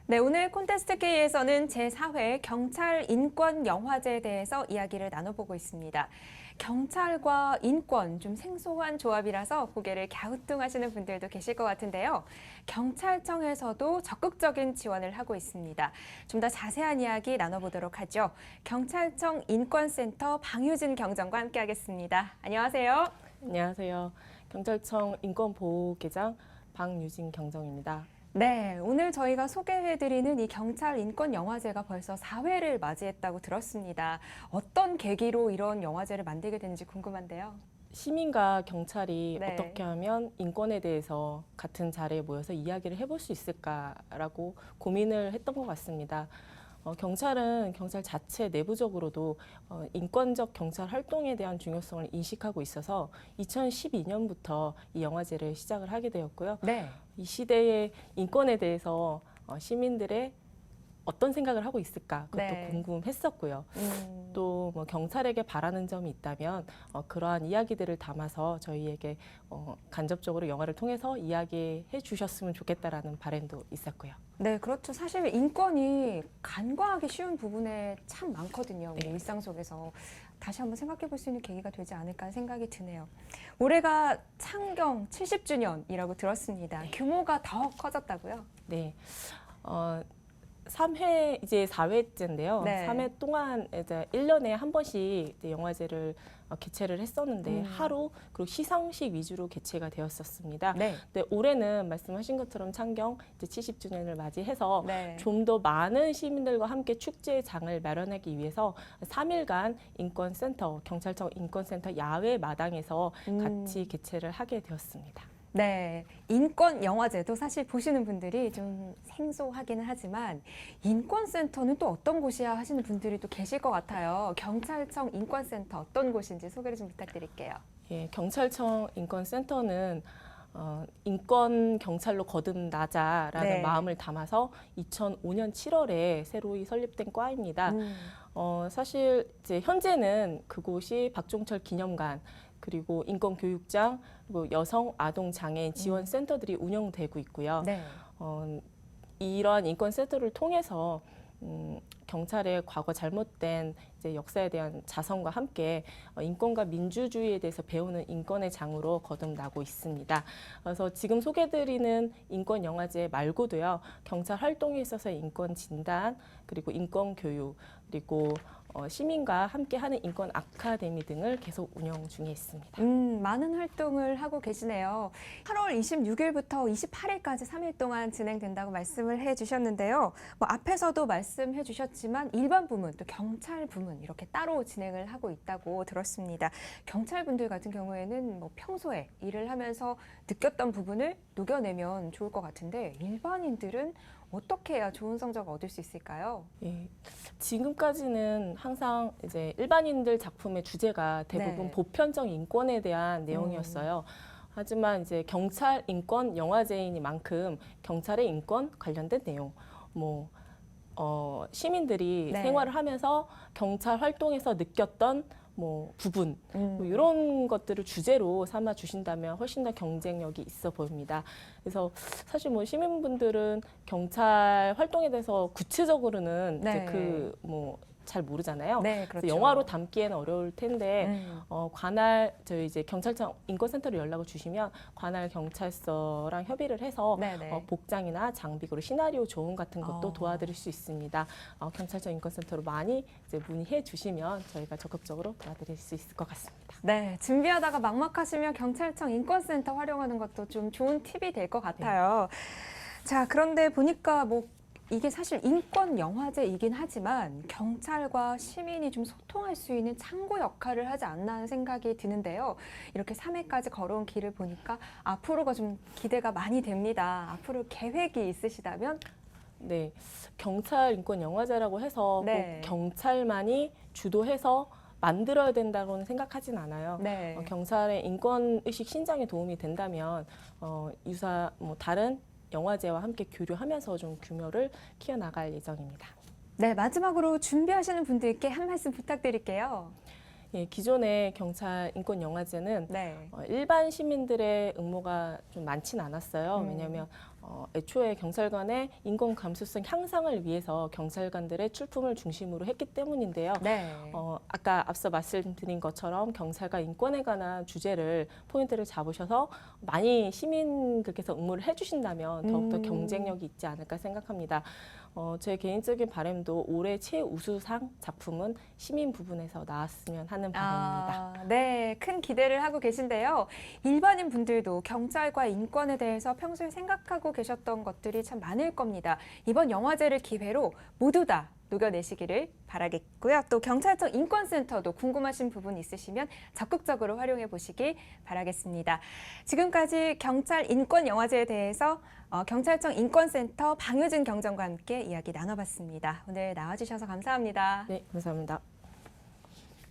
네, 오늘 콘테스트 K에서는 제4회 경찰 인권 영화제에 대해서 이야기를 나눠보고 있습니다. 경찰과 인권, 좀 생소한 조합이라서 고개를 갸우뚱하시는 분들도 계실 것 같은데요. 경찰청에서도 적극적인 지원을 하고 있습니다. 좀 더 자세한 이야기 나눠보도록 하죠. 경찰청 인권센터 방유진 경정과 함께하겠습니다. 안녕하세요. 안녕하세요. 경찰청 인권보호계장 방유진 경정입니다. 네, 오늘 저희가 소개해드리는 이 경찰 인권 영화제가 벌써 4회를 맞이했다고 들었습니다. 어떤 계기로 이런 영화제를 만들게 됐는지 궁금한데요. 시민과 경찰이 네. 어떻게 하면 인권에 대해서 같은 자리에 모여서 이야기를 해볼 수 있을까라고 고민을 했던 것 같습니다. 경찰은 경찰 자체 내부적으로도 인권적 경찰 활동에 대한 중요성을 인식하고 있어서 2012년부터 이 영화제를 시작을 하게 되었고요. 네. 이 시대의 인권에 대해서 시민들의 어떤 생각을 하고 있을까 그것도 네. 궁금했었고요. 또 뭐 경찰에게 바라는 점이 있다면 그러한 이야기들을 담아서 저희에게 간접적으로 영화를 통해서 이야기해 주셨으면 좋겠다라는 바람도 있었고요. 네, 그렇죠. 사실 인권이 간과하기 쉬운 부분에 참 많거든요. 우리 네. 일상 속에서. 다시 한번 생각해 볼 수 있는 계기가 되지 않을까 생각이 드네요. 올해가 창경 70주년이라고 들었습니다. 네. 규모가 더 커졌다고요? 네. 3회 이제 4회째인데요. 네. 3회 동안 이제 1년에 한 번씩 이제 영화제를 개최를 했었는데 하루 그리고 시상식 위주로 개최가 되었었습니다. 네. 근데 올해는 말씀하신 것처럼 창경 이제 70주년을 맞이해서 네. 좀 더 많은 시민들과 함께 축제장을 마련하기 위해서 3일간 인권센터, 경찰청 인권센터 야외 마당에서 같이 개최를 하게 되었습니다. 네, 인권 영화제도 사실 보시는 분들이 좀 생소하기는 하지만 인권센터는 또 어떤 곳이야 하시는 분들이 또 계실 것 같아요. 경찰청 인권센터 어떤 곳인지 소개를 좀 부탁드릴게요. 예, 경찰청 인권센터는 인권 경찰로 거듭나자라는 네. 마음을 담아서 2005년 7월에 새로이 설립된 과입니다. 사실 이제 현재는 그곳이 박종철 기념관 그리고 인권교육장 그리고 여성 아동 장애인 지원 센터들이 운영되고 있고요. 네. 이러한 인권센터를 통해서 경찰의 과거 잘못된 이제 역사에 대한 자성과 함께 인권과 민주주의에 대해서 배우는 인권의 장으로 거듭나고 있습니다. 그래서 지금 소개드리는 인권 영화제 말고도요, 경찰 활동에 있어서의 인권 진단 그리고 인권 교육 그리고 시민과 함께하는 인권 아카데미 등을 계속 운영 중에 있습니다. 많은 활동을 하고 계시네요. 8월 26일부터 28일까지 3일 동안 진행된다고 말씀을 해주셨는데요. 뭐 앞에서도 말씀해 주셨지만 일반 부문 또 경찰 부문 이렇게 따로 진행을 하고 있다고 들었습니다. 경찰분들 같은 경우에는 뭐 평소에 일을 하면서 느꼈던 부분을 녹여내면 좋을 것 같은데 일반인들은 어떻게 해야 좋은 성적을 얻을 수 있을까요? 예, 지금까지는 항상 이제 일반인들 작품의 주제가 대부분 네. 보편적 인권에 대한 내용이었어요. 하지만 이제 경찰 인권 영화제이니만큼 경찰의 인권 관련된 내용, 뭐 시민들이 네. 생활을 하면서 경찰 활동에서 느꼈던 뭐 부분 뭐 이런 것들을 주제로 삼아 주신다면 훨씬 더 경쟁력이 있어 보입니다. 그래서 사실 뭐 시민분들은 경찰 활동에 대해서 구체적으로는 네. 이제 그 뭐 잘 모르잖아요. 네, 그래서 그렇죠. 영화로 담기에는 어려울 텐데 음. 관할 저희 이제 경찰청 인권센터로 연락을 주시면 관할 경찰서랑 협의를 해서 네네. 복장이나 장비 그리고 시나리오 조언 같은 것도 도와드릴 수 있습니다. 경찰청 인권센터로 많이 이제 문의해 주시면 저희가 적극적으로 도와드릴 수 있을 것 같습니다. 네, 준비하다가 막막하시면 경찰청 인권센터 활용하는 것도 좀 좋은 팁이 될 것 같아요. 자, 그런데 보니까 뭐 이게 사실 인권 영화제이긴 하지만 경찰과 시민이 좀 소통할 수 있는 창구 역할을 하지 않나 하는 생각이 드는데요. 이렇게 3회까지 걸어온 길을 보니까 앞으로가 좀 기대가 많이 됩니다. 앞으로 계획이 있으시다면? 네, 경찰 인권 영화제라고 해서 네. 꼭 경찰만이 주도해서 만들어야 된다고는 생각하진 않아요. 네. 경찰의 인권 의식 신장에 도움이 된다면 유사 뭐 다른 영화제와 함께 교류하면서 좀 규모를 키워나갈 예정입니다. 네, 마지막으로 준비하시는 분들께 한 말씀 부탁드릴게요. 예, 기존의 경찰 인권 영화제는 네. 일반 시민들의 응모가 좀 많지는 않았어요. 왜냐하면 애초에 경찰관의 인권 감수성 향상을 위해서 경찰관들의 출품을 중심으로 했기 때문인데요. 네. 아까 앞서 말씀드린 것처럼 경찰관 인권에 관한 주제를 포인트를 잡으셔서 많이 시민들께서 응모를 해주신다면 더욱더 경쟁력이 있지 않을까 생각합니다. 제 개인적인 바람도 올해 최우수상 작품은 시민 부분에서 나왔으면 하는 바람입니다. 네, 큰 기대를 하고 계신데요. 일반인 분들도 경찰과 인권에 대해서 평소에 생각하고 계셨던 것들이 참 많을 겁니다. 이번 영화제를 기회로 모두 다 녹여내시기를 바라겠고요. 또 경찰청 인권센터도 궁금하신 부분 있으시면 적극적으로 활용해 보시길 바라겠습니다. 지금까지 경찰 인권 영화제에 대해서 경찰청 인권센터 방효진 경정과 함께 이야기 나눠봤습니다. 오늘 나와주셔서 감사합니다. 네, 감사합니다.